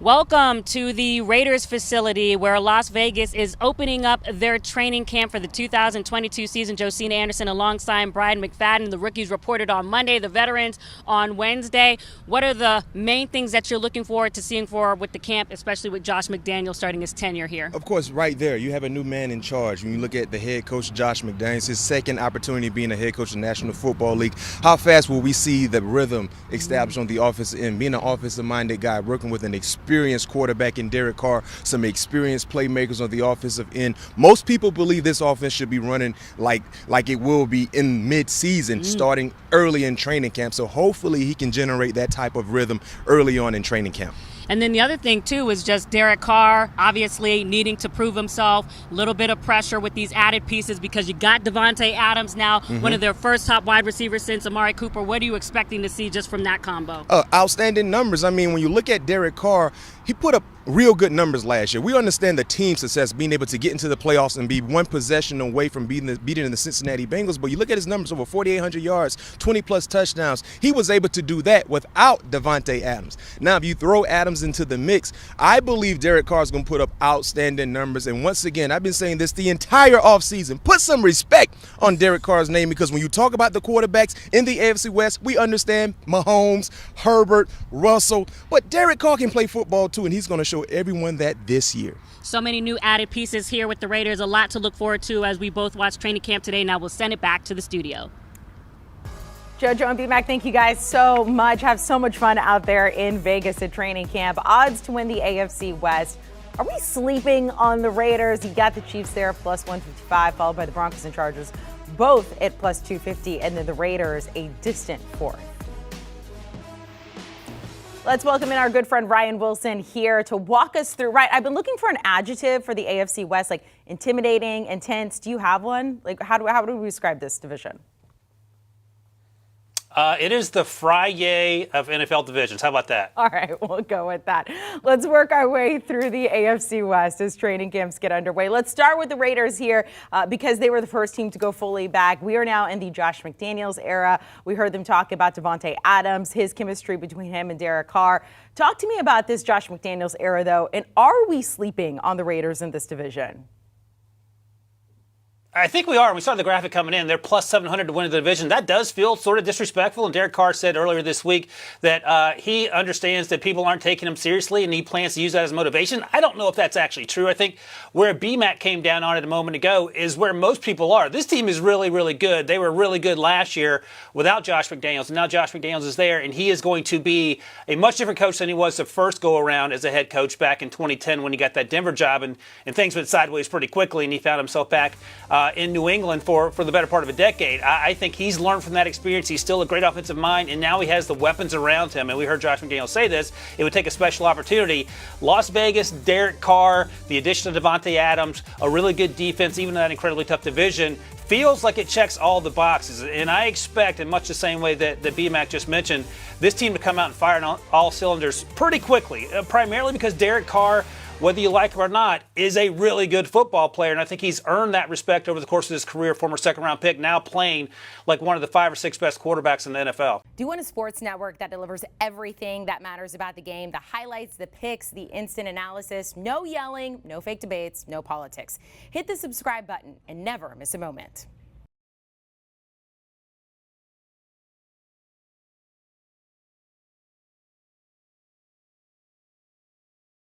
Welcome to the Raiders facility where Las Vegas is opening up their training camp for the 2022 season. Josina Anderson alongside Brian McFadden. The rookies reported on Monday, the veterans on Wednesday. What are the main things that you're looking forward to seeing with the camp, especially with Josh McDaniels starting his tenure here? Of course, right there, you have a new man in charge. When you look at the head coach, Josh McDaniels, his second opportunity being a head coach of the National Football League, how fast will we see the rhythm established on the offensive end? Being an offensive-minded guy, working with an experienced quarterback in Derek Carr, some experienced playmakers on the offensive end. Most people believe this offense should be running like it will be in mid-season, starting early in training camp. So hopefully he can generate that type of rhythm early on in training camp. And then the other thing, too, is just Derek Carr obviously needing to prove himself. A little bit of pressure with these added pieces because you got Davante Adams now, one of their first top wide receivers since Amari Cooper. What are you expecting to see just from that combo? Outstanding numbers. I mean, when you look at Derek Carr, he put up real good numbers last year. We understand the team success, being able to get into the playoffs and be one possession away from beating the Cincinnati Bengals. But you look at his numbers, over 4,800 yards, 20-plus touchdowns. He was able to do that without Davante Adams. Now, if you throw Adams into the mix, I believe Derek Carr is going to put up outstanding numbers. And once again, I've been saying this the entire offseason. Put some respect on Derek Carr's name, because when you talk about the quarterbacks in the AFC West, we understand Mahomes, Herbert, Russell. But Derek Carr can play football too, and he's going to show everyone that this year. So many new added pieces here with the Raiders. A lot to look forward to as we both watch training camp today. Now we'll send it back to the studio. JoJo and B-Mac, thank you guys so much. Have so much fun out there in Vegas at training camp. Odds to win the AFC West. Are we sleeping on the Raiders? You got the Chiefs there, plus 155, followed by the Broncos and Chargers, both at plus 250, and then the Raiders a distant fourth. Let's welcome in our good friend Ryan Wilson here to walk us through. Right, I've been looking for an adjective for the AFC West, like intimidating, intense. Do you have one? Like, how do we describe this division? It is the Friday of NFL divisions. How about that? All right, we'll go with that. Let's work our way through the AFC West as training camps get underway. Let's start with the Raiders here because they were the first team to go fully back. We are now in the Josh McDaniels era. We heard them talk about Davante Adams, his chemistry between him and Derek Carr. Talk to me about this Josh McDaniels era, though, and are we sleeping on the Raiders in this division? I think we are. We saw the graphic coming in. They're plus 700 to win the division. That does feel sort of disrespectful. And Derek Carr said earlier this week that he understands that people aren't taking him seriously and he plans to use that as motivation. I don't know if that's actually true. I think where BMAC came down on it a moment ago is where most people are. This team is really, really good. They were really good last year without Josh McDaniels. And now Josh McDaniels is there, and he is going to be a much different coach than he was the first go-around as a head coach back in 2010 when he got that Denver job. And things went sideways pretty quickly, and he found himself back in New England for the better part of a decade. I think he's learned from that experience. He's still a great offensive mind, and now he has the weapons around him. And we heard Josh McDaniels say this. It would take a special opportunity. Las Vegas, Derek Carr, the addition of Davante Adams, a really good defense, even in that incredibly tough division, feels like it checks all the boxes. And I expect, in much the same way that BMAC just mentioned, this team to come out and fire on all cylinders pretty quickly, primarily because Derek Carr, whether you like him or not, is a really good football player. And I think he's earned that respect over the course of his career, former second-round pick, now playing like one of the 5 or 6 best quarterbacks in the NFL. Do you want a sports network that delivers everything that matters about the game? The highlights, the picks, the instant analysis, no yelling, no fake debates, no politics. Hit the subscribe button and never miss a moment.